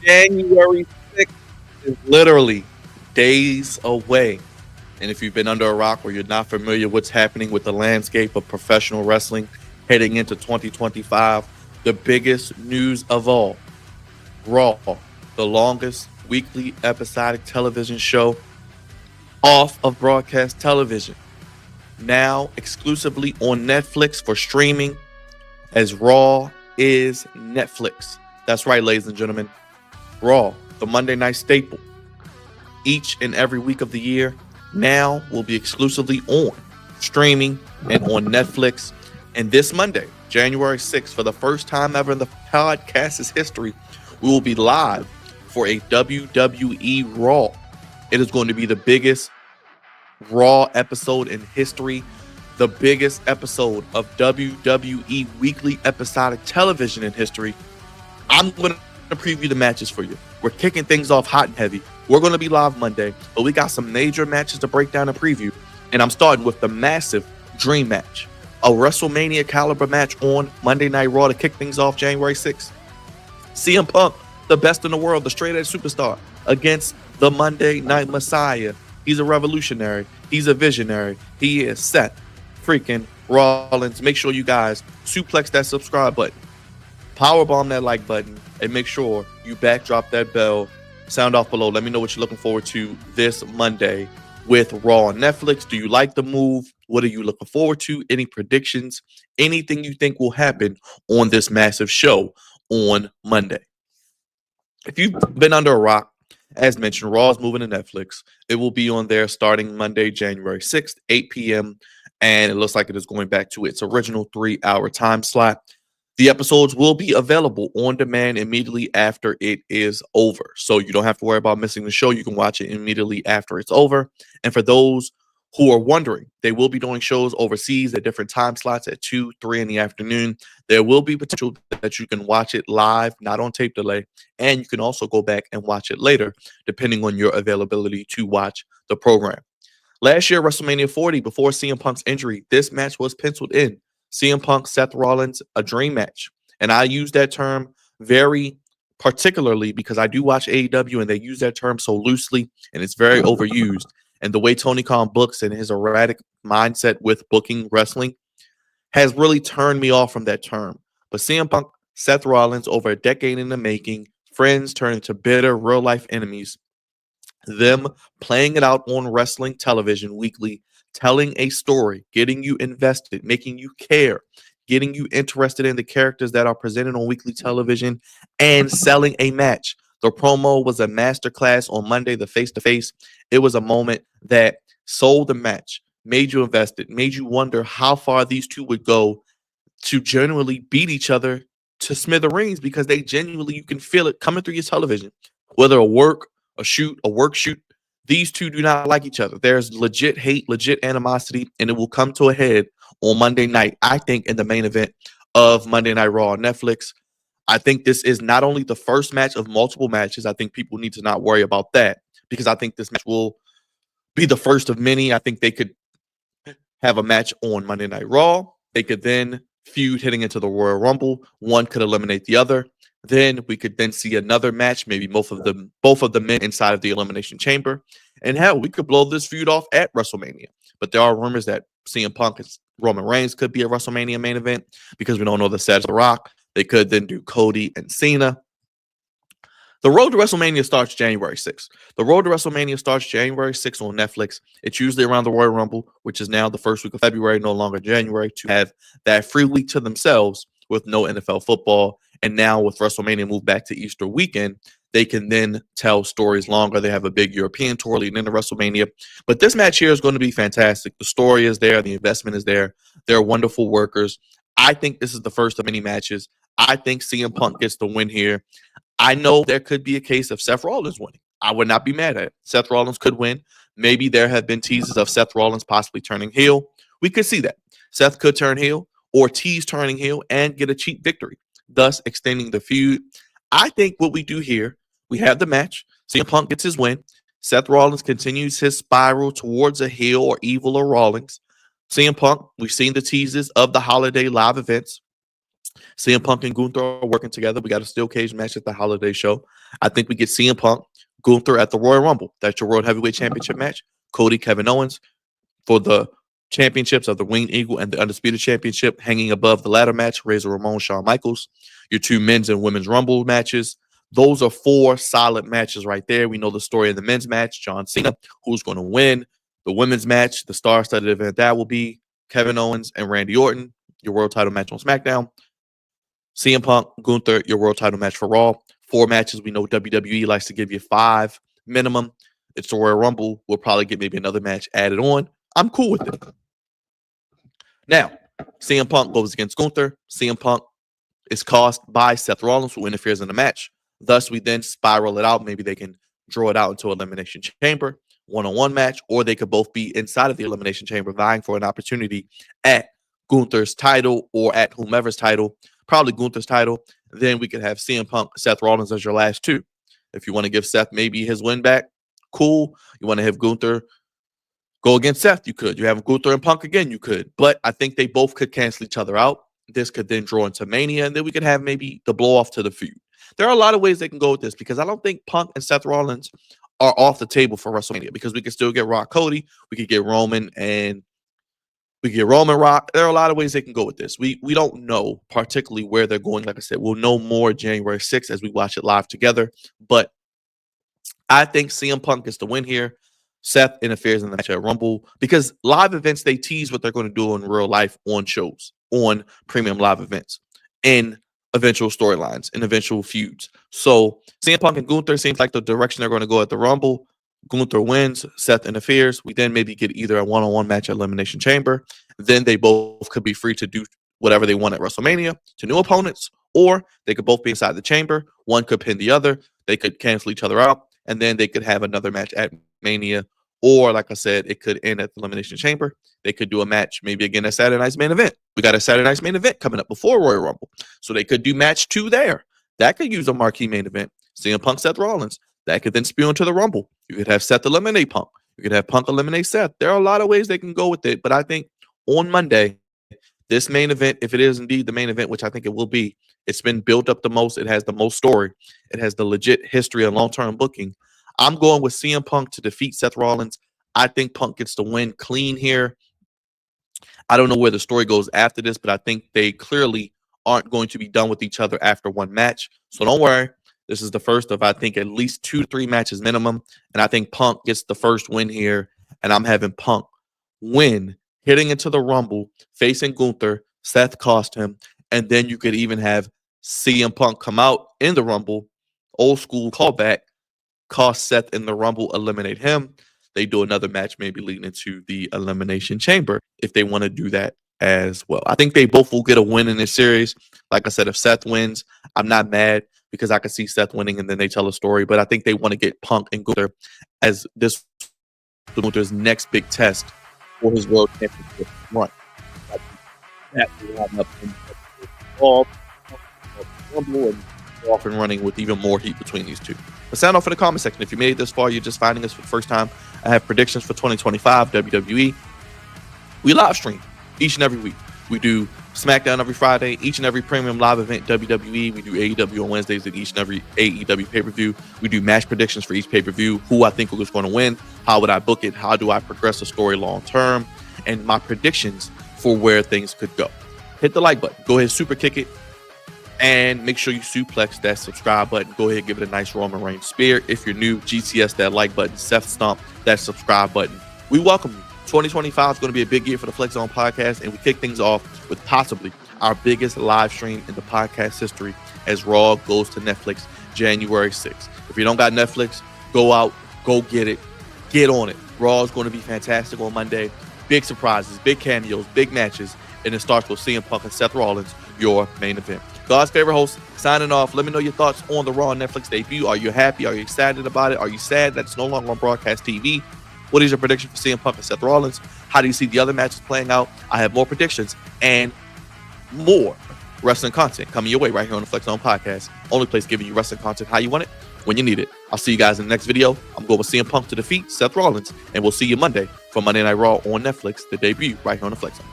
January 6th is literally days away. And if you've been under a rock or you're not familiar what's happening with the landscape of professional wrestling heading into 2025, the biggest news of all, Raw, the longest weekly episodic television show off of broadcast television, now exclusively on Netflix for streaming, as Raw is Netflix. That's right, ladies and gentlemen. Raw, the Monday night staple, each and every week of the year, now will be exclusively on streaming and on Netflix. And this Monday, January 6th, for the first time ever in the podcast's history, we will be live for a WWE Raw. It is going to be the biggest Raw episode in history, the biggest episode of WWE weekly episodic television in history. I'm going to preview the matches for you. We're kicking things off hot and heavy. We're going to be live Monday, but we got some major matches to break down and preview. And I'm starting with the massive dream match, a WrestleMania caliber match on Monday Night Raw to kick things off January 6th. CM Punk, the best in the world, the straight edge superstar, against the Monday Night Messiah. He's a revolutionary. He's a visionary. He is Seth freaking Rollins. Make sure you guys suplex that subscribe button, powerbomb that like button, and make sure you backdrop that bell. Sound off below. Let me know what you're looking forward to this Monday with Raw on Netflix. Do you like the move? What are you looking forward to? Any predictions? Anything you think will happen on this massive show on Monday? If you've been under a rock, as mentioned, Raw is moving to Netflix. It will be on there starting Monday, January 6th, 8 p.m. And it looks like it is going back to its original 3-hour time slot. The episodes will be available on demand immediately after it is over. So you don't have to worry about missing the show. You can watch it immediately after it's over. And for those who are wondering, they will be doing shows overseas at different time slots at 2, 3 in the afternoon. There will be potential that you can watch it live, not on tape delay. And you can also go back and watch it later, depending on your availability to watch the program. Last year, WrestleMania 40, before CM Punk's injury, this match was penciled in. CM Punk, Seth Rollins, a dream match. And I use that term very particularly because I do watch AEW and they use that term so loosely and it's very overused. And the way Tony Khan books and his erratic mindset with booking wrestling has really turned me off from that term. But CM Punk, Seth Rollins, over a decade in the making, friends turn into bitter real life enemies. Them playing it out on wrestling television weekly, telling a story, getting you invested, making you care, getting you interested in the characters that are presented on weekly television, and selling a match. The promo was a masterclass on Monday, the face to face. It was a moment that sold the match, made you invested, made you wonder how far these two would go to genuinely beat each other to smithereens because they genuinely, you can feel it coming through your television, whether a work shoot. These two do not like each other. There's legit hate, legit animosity, and it will come to a head on Monday night, I think, in the main event of Monday Night Raw on Netflix. I think this is not only the first match of multiple matches. I think people need to not worry about that because I think this match will be the first of many. I think they could have a match on Monday Night Raw. They could then feud heading into the Royal Rumble. One could eliminate the other. Then we could then see another match, maybe both of the men inside of the Elimination Chamber. And hell, we could blow this feud off at WrestleMania. But there are rumors that CM Punk and Roman Reigns could be a WrestleMania main event because we don't know the status of The Rock. They could then do Cody and Cena. The road to WrestleMania starts January 6th. The road to WrestleMania starts January 6th on Netflix. It's usually around the Royal Rumble, which is now the first week of February, no longer January, to have that free week to themselves with no NFL football. And now with WrestleMania moved back to Easter weekend, they can then tell stories longer. They have a big European tour leading into WrestleMania. But this match here is going to be fantastic. The story is there. The investment is there. They're wonderful workers. I think this is the first of many matches. I think CM Punk gets the win here. I know there could be a case of Seth Rollins winning. I would not be mad at it. Seth Rollins could win. Maybe there have been teases of Seth Rollins possibly turning heel. We could see that. Seth could turn heel or tease turning heel and get a cheap victory, thus extending the feud. I think what we do here, we have the match. CM Punk gets his win. Seth Rollins continues his spiral towards a heel or evil or Rollins. CM Punk, we've seen the teases of the holiday live events. CM Punk and Gunther are working together. We got a steel cage match at the holiday show. I think we get CM Punk, Gunther at the Royal Rumble. That's your World Heavyweight Championship match. Cody, Kevin Owens for the championships of the Winged Eagle and the Undisputed Championship. Hanging above the ladder match, Razor Ramon, Shawn Michaels. Your two men's and women's Rumble matches. Those are 4 solid matches right there. We know the story of the men's match, John Cena, who's going to win. The women's match, the star-studded event, that will be Kevin Owens and Randy Orton, your world title match on SmackDown. CM Punk, Gunther, your world title match for Raw. 4 matches. We know WWE likes to give you 5 minimum. It's the Royal Rumble. We'll probably get maybe another match added on. I'm cool with it. Now, CM Punk goes against Gunther. CM Punk is cost by Seth Rollins, who interferes in the match. Thus, we then spiral it out. Maybe they can draw it out into Elimination Chamber, one-on-one match, or they could both be inside of the Elimination Chamber vying for an opportunity at Gunther's title or at whomever's title, probably Gunther's title. Then we could have CM Punk, Seth Rollins as your last 2. If you want to give Seth maybe his win back, cool. You want to have Gunther go against Seth, you could. You have Gunther and Punk again, you could. But I think they both could cancel each other out. This could then draw into Mania, and then we could have maybe the blow off to the feud. There are a lot of ways they can go with this because I don't think Punk and Seth Rollins are off the table for WrestleMania because we could still get Rock Cody, we could get Roman, and we could get Roman Rock. There are a lot of ways they can go with this. We don't know particularly where they're going. Like I said, we'll know more January 6th as we watch it live together. But I think CM Punk gets the win here. Seth interferes in the match at Rumble because live events, they tease what they're going to do in real life on shows, on premium live events, in eventual storylines, in eventual feuds. So CM Punk and Gunther seems like the direction they're going to go at the Rumble. Gunther wins, Seth interferes. We then maybe get either a one-on-one match at Elimination Chamber. Then they both could be free to do whatever they want at WrestleMania to new opponents, or they could both be inside the chamber. One could pin the other. They could cancel each other out, and then they could have another match at Mania, or like I said, it could end at the Elimination Chamber. They could do a match maybe again at Saturday Night's Main Event. We got a Saturday Night's Main Event coming up before Royal Rumble, so they could do match 2 there. That could use a marquee main event. CM Punk, Seth Rollins. That could then spew into the Rumble. You could have Seth eliminate Punk. You could have Punk eliminate Seth. There are a lot of ways they can go with it, but I think on Monday, this main event, if it is indeed the main event, which I think it will be, it's been built up the most. It has the most story. It has the legit history and long-term booking. I'm going with CM Punk to defeat Seth Rollins. I think Punk gets the win clean here. I don't know where the story goes after this, but I think they clearly aren't going to be done with each other after one match. So don't worry. This is the first of, I think, at least 2 to 3 matches minimum. And I think Punk gets the first win here. And I'm having Punk win, hitting into the Rumble, facing Gunther. Seth cost him. And then you could even have CM Punk come out in the Rumble, old school callback, cost Seth in the Rumble, eliminate him. They do another match maybe leading into the Elimination Chamber if they want to do that as well. I think they both will get a win in this series. Like I said, if Seth wins, I'm not mad because I could see Seth winning and then they tell a story. But I think they want to get Punk and Gunther as this Gunther's next big test for his world championship run. That will line up in off and running with even more heat between these two. But sound off in the comment section. If you made it this far, you're just finding us for the first time. I have predictions for 2025 WWE. We live stream each and every week. We do SmackDown every Friday, each and every premium live event WWE. We do AEW on Wednesdays at each and every AEW pay-per-view. We do match predictions for each pay-per-view, who I think is going to win, how would I book it, how do I progress the story long term, and my predictions for where things could go. Hit the like button. Go ahead, super kick it. And make sure you suplex that subscribe button. Go ahead, give it a nice Roman Reigns spear. If you're new, GTS that like button, Seth Stomp that subscribe button. We welcome you. 2025 is going to be a big year for the Flex Zone podcast, and we kick things off with possibly our biggest live stream in the podcast history as Raw goes to Netflix January 6th. If you don't got Netflix, go out, go get it, get on it. Raw is going to be fantastic on Monday. Big surprises, big cameos, big matches, and it starts with CM Punk and Seth Rollins, your main event. God's favorite host, signing off. Let me know your thoughts on the Raw Netflix debut. Are you happy? Are you excited about it? Are you sad that it's no longer on broadcast TV? What is your prediction for CM Punk and Seth Rollins? How do you see the other matches playing out? I have more predictions and more wrestling content coming your way right here on the Flex Zone Podcast. Only place giving you wrestling content how you want it, when you need it. I'll see you guys in the next video. I'm going with CM Punk to defeat Seth Rollins, and we'll see you Monday for Monday Night Raw on Netflix, the debut right here on the Flex Zone.